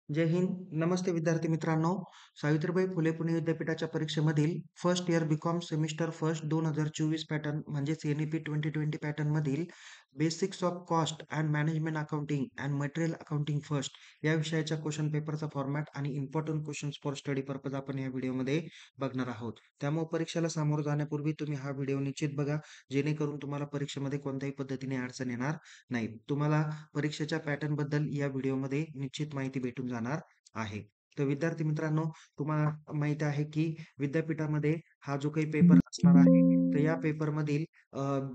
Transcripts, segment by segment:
जय हिंद. नमस्ते विद्यार्थी मित्रांनो. सावित्रीबाई फुले पुणे विद्यापीठाच्या परीक्षेमधील first year BCom semester first 2024 pattern म्हणजेच एन-ई-पी 2020 पॅटर्न मधील basics of cost and management accounting and material accounting first या विषयाच्या क्वेश्चन पेपरचा फॉर्मॅट आणि important questions for study purpose आपण या व्हिडिओमध्ये बघणार आहोत. त्यामुळे परीक्षेला सामोरं जाण्यापूर्वी तुम्ही हा व्हिडिओ निश्चित बघा, जेणेकरून तुम्हाला परीक्षेमध्ये कोणत्याही पद्धतीने अडचण येणार नाही. तुम्हाला परीक्षेच्या पॅटर्न बद्दल या व्हिडिओमध्ये निश्चित माहिती भेटून जाणार आहे. तर विद्यार्थी मित्रांनो, तुम्हाला माहिती आहे की विद्यापीठामध्ये हा जो काही पेपर असणार आहे, तर या पेपरमधील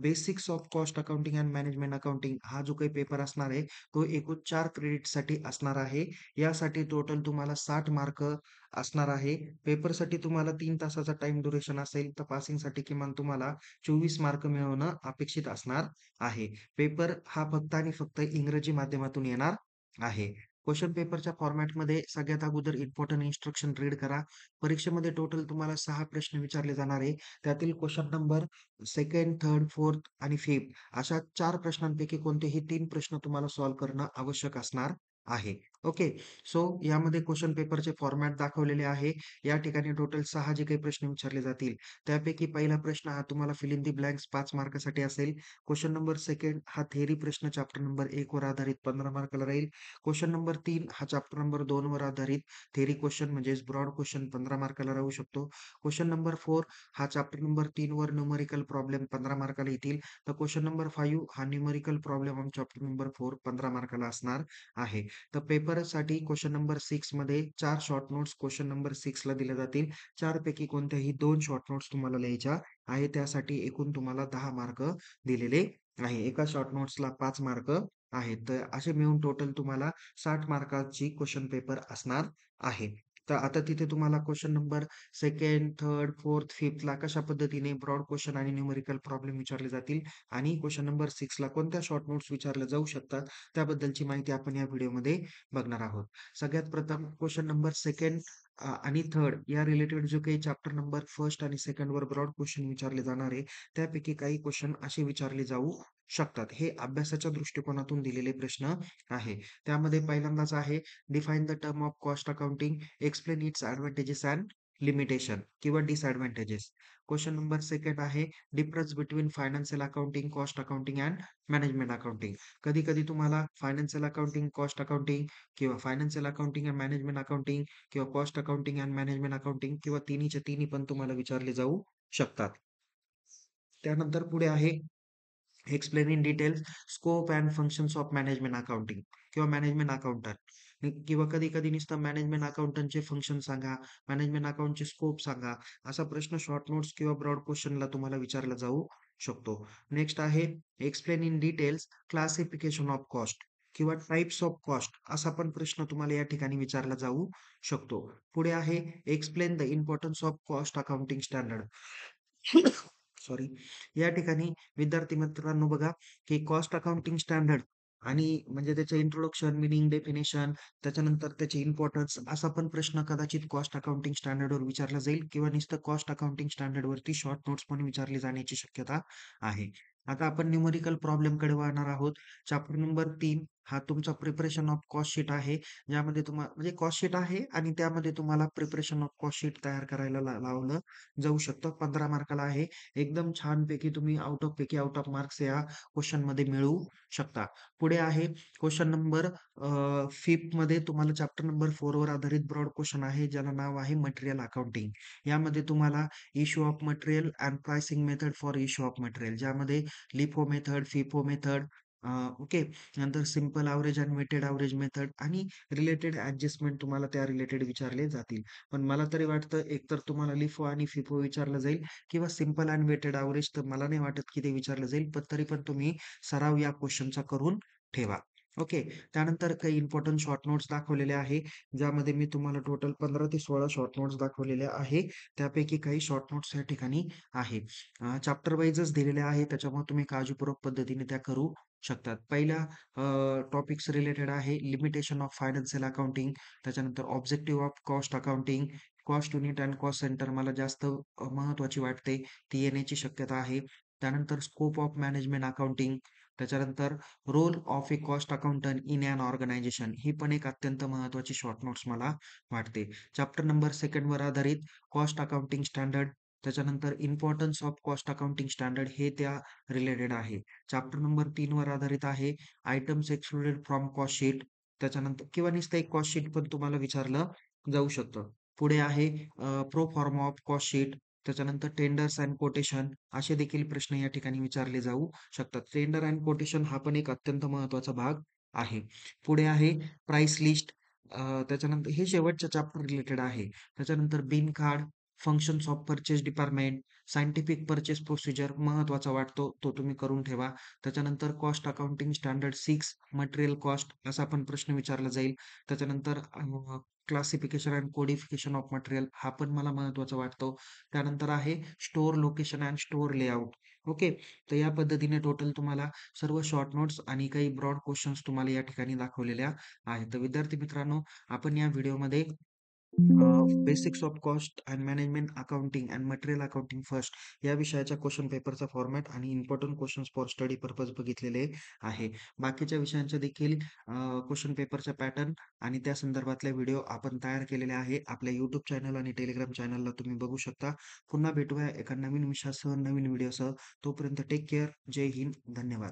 basics of cost accounting and management accounting हा जो काही पेपर असणार आहे, तो एकूण 4 क्रेडिटसाठी असणार आहे. यासाठी टोटल तुम्हाला 60 मार्क असणार आहे. पेपरसाठी तुम्हाला 3 तासाचा टाईम ड्युरेशन असेल, तर पासिंगसाठी किमान तुम्हाला 24 मार्क मिळवणं अपेक्षित असणार आहे. पेपर हा फक्त आणि फक्त इंग्रजी माध्यमातून येणार आहे. क्वेशन पेपरच्या फॉर्मॅटमध्ये सगळ्यात अगोदर इम्पोर्टंट इन्स्ट्रक्शन रीड करा. परीक्षेमध्ये टोटल तुम्हाला 6 प्रश्न विचारले जाणार आहे. त्यातील question number 2nd, 3rd, 4th आणि 5th अशा 4 प्रश्नांपैकी कोणतेही 3 प्रश्न तुम्हाला सॉल्व्ह करणं आवश्यक असणार आहे. ओके. सो यामध्ये क्वेशन पेपरचे फॉर्मॅट दाखवलेले आहे. या ठिकाणी टोटल 6 जे काही प्रश्न विचारले जातील, त्यापैकी पहिला प्रश्न हा तुम्हाला फिल इन द ब्लँक्स 5 मार्कासाठी असेल. क्वेशन नंबर 2nd हा थिअरी प्रश्न चॅप्टर नंबर 1 वर आधारित 15 मार्काला राहील. क्वेशन नंबर 3 हा चॅप्टर नंबर 2 वर आधारित थिअरी क्वेश्चन म्हणजेच ब्रॉड क्वेश्चन 15 मार्काला राहू शकतो. क्वेशन नंबर 4 हा चॅप्टर नंबर 3 वर न्यूमेरिकल प्रॉब्लेम 15 मार्काला येतील. तर क्वेशन नंबर 5 हा numerical problem on chapter number 4 15 मार्काला असणार आहे. तर पेपरसाठी क्वेशन नंबर 6 मध्ये 4 शॉर्ट नोट्स क्वेशन नंबर 6 ला दिल्या जातील. 4 पैकी कोणत्याही 2 शॉर्ट नोट्स तुम्हाला लिहायच्या आहे. त्यासाठी एकूण तुम्हाला 10 मार्क दिलेले आहे. एका शॉर्ट नोट्सला 5 मार्क आहेत. तर असे मिळून टोटल तुम्हाला 60 मार्काची क्वेशन पेपर असणार आहे. तर आता तिथे तुम्हाला question number 2nd, 3rd, 4th, 5th ला कशा पद्धतीने ब्रॉड क्वेशन आणि न्यूमेरिकल प्रॉब्लेम विचारले जातील आणि क्वेशन नंबर 6 ला कोणत्या शॉर्ट नोट्स विचारल्या जाऊ शकतात, त्याबद्दलची माहिती आपण या व्हिडिओमध्ये बघणार आहोत. सगळ्यात प्रथम क्वेशन नंबर 2nd आणि 3rd या रिलेटेड जो काही चॅप्टर नंबर 1st आणि 2nd वर ब्रॉड क्वेशन विचारले जाणार आहे, त्यापैकी काही क्वेशन असे विचारले जाऊ शकतात. हे अभ्यासाच्या दृष्टिकोनातून दिलेले प्रश्न आहे. त्यामध्ये पहिल्यांदाच आहे define the term of cost accounting, explain its advantages and limitation किंवा डिसएडव्हांटेजेस. क्वेशन नंबर 2nd आहे difference between financial accounting, cost accounting and management accounting. कधी-कधी तुम्हाला फायनान्शियल अकाउंटिंग, कॉस्ट अकाउंटिंग किंवा financial accounting and management accounting किंवा cost accounting and management accounting किंवा तिन्हीच्या तिन्ही पण तुम्हाला विचारले जाऊ शकतात. त्यानंतर पुढे आहे explain in details scope and functions of management accounting किंवा मॅनेजमेंट अकाउंटंट किंवा कधी-कधी नुसतं मॅनेजमेंट अकाउंटंटचे फंक्शन सांगा, मॅनेजमेंट अकाउंटचे स्कोप सांगा. असा प्रश्न शॉर्ट नोट्स किंवा ब्रॉड क्वेश्चनला तुम्हाला विचारला जाऊ शकतो. नेक्स्ट आहे explain in details classification of cost किंवा टाइप्स ऑफ कॉस्ट असा पण प्रश्न तुम्हाला या ठिकाणी विचारला जाऊ शकतो. पुढे आहे explain the importance of cost accounting standard. Sorry. या ठिकाणी विद्यार्थी मित्रांनो बघा, की कॉस्ट अकाउंटिंग स्टँडर्ड आणि म्हणजे त्याचं इंट्रोडक्शन, मीनिंग, डेफिनेशन, त्याच्यानंतर त्याची इम्पोर्टन्स असा पण प्रश्न कदाचित कॉस्ट अकाउंटिंग स्टँडर्डवर विचारला जाईल किंवा नुसतं कॉस्ट अकाउंटिंग स्टँडर्डवरती शॉर्ट नोट्स पण विचारली जाण्याची शक्यता आहे. आता आपण न्यूमेरिकल प्रॉब्लेमकडे वळणार आहोत. चॅप्टर नंबर 3 हा तुमचा प्रिपरेशन ऑफ कॉस्ट शीट आहे. ज्यामध्ये म्हणजे कॉस्ट शीट आहे आणि त्यामध्ये तुम्हाला प्रिपरेशन ऑफ कॉस्ट शीट तयार करायला लावलं जाऊ शकतं. 15 मार्काला आहे. एकदम छानपैकी तुम्ही आउट ऑफ मार्क्स या क्वेशनमध्ये मिळवू शकता. पुढे आहे क्वेशन नंबर 5th मध्ये तुम्हाला चॅप्टर नंबर 4 वर आधारित ब्रॉड क्वेशन आहे, ज्याला नाव आहे मटेरियल अकाउंटिंग. यामध्ये तुम्हाला issue of material and pricing method for issue of material ज्यामध्ये LIFO method, FIFO method okay. नंतर सिंपल एव्हरेज आणि वेटेड एव्हरेज मेथड आणि रिलेटेड ॲडजस्टमेंट तुम्हाला त्या रिलेटेड विचारले जातील. पण मला तरी वाटतं एकतर तुम्हाला लिफो आणि फिफो विचारलं जाईल किंवा सिंपल अँड वेटेड एव्हरेज तर मला नाही वाटत की ते विचारलं जाईल. पण तरी पण तुम्ही सराव या क्वेशनचा करून ठेवा. ओके. त्यानंतर काही इम्पोर्टंट शॉर्ट नोट्स दाखवलेले आहे, ज्यामध्ये मी तुम्हाला टोटल 15 ते 16 शॉर्ट नोट्स दाखवलेल्या आहे. त्यापैकी काही शॉर्ट नोट्स या ठिकाणी आहे. चॅप्टर वाईजच दिलेले आहे, त्याच्यामुळे तुम्ही काळजीपूर्वक पद्धतीने त्या करू शकतात. पहिला टॉपिक्स रिलेटेड आहे लिमिटेशन ऑफ फायनान्शियल अकाउंटिंग, त्याच्यानंतर objective of cost accounting, cost unit and cost centre मला जास्त महत्त्वाची वाटते, ती येण्याची शक्यता आहे. त्यानंतर स्कोप ऑफ मॅनेजमेंट अकाउंटिंग, त्याच्यानंतर role of a cost accountant in an organisation ही पण एक अत्यंत महत्त्वाची शॉर्ट नोट्स मला वाटते. चॅप्टर नंबर 2 वर आधारित कॉस्ट अकाउंटिंग स्टँडर्ड, त्याच्यानंतर importance of cost accounting standard हे त्या रिलेटेड आहे. चॅप्टर नंबर 3 वर आधारित आहे items excluded from cost sheet, त्याच्यानंतर किंवा नुसतं एक कॉस्ट शीट पण तुम्हाला विचारलं जाऊ शकतं. पुढे आहे प्रो फॉर्मा ऑफ कॉस्ट शीट, त्याच्यानंतर टेंडर्स अँड कोटेशन असे देखील प्रश्न या ठिकाणी विचारले जाऊ शकतात. टेंडर अँड कोटेशन हा पण एक अत्यंत महत्त्वाचा भाग आहे. पुढे आहे प्राइस लिस्ट, त्याच्यानंतर हे शेवटच्या चॅप्टर रिलेटेड आहे. त्याच्यानंतर bin card, functions of purchase department, scientific purchase procedure महत्त्वाचा वाटतो, तो तुम्ही करून ठेवा. त्याच्यानंतर cost accounting standard 6 material cost असा पण प्रश्न विचारला जाईल. त्याच्यानंतर classification and codification of material हा पण मला महत्त्वाचा वाटतो. त्यानंतर आहे store location and store layout. Okay. तर या पद्धतीने टोटल तुम्हाला सर्व शॉर्ट नोट्स आणि काही ब्रॉड क्वेशन्स तुम्हाला या ठिकाणी दाखवलेल्या आहेत. तर विद्यार्थी मित्रांनो, आपण या व्हिडिओमध्ये basics of cost and management accounting and material accounting first या विषयाच्या क्वेश्चन पेपरचा फॉर्मॅट आणि important questions for study purpose बघितलेले आहे. बाकीच्या विषयांचे देखील क्वेश्चन पेपरचा पॅटर्न आणि त्या संदर्भातले व्हिडिओ आपण तयार केलेले आहे. आपल्या यूट्यूब चॅनल आणि टेलिग्राम चॅनलला तुम्ही बघू शकता. पुन्हा भेटूया एका नवीन विषयासह, नवीन व्हिडिओसह. तोपर्यंत टेक केअर. जय हिंद. धन्यवाद.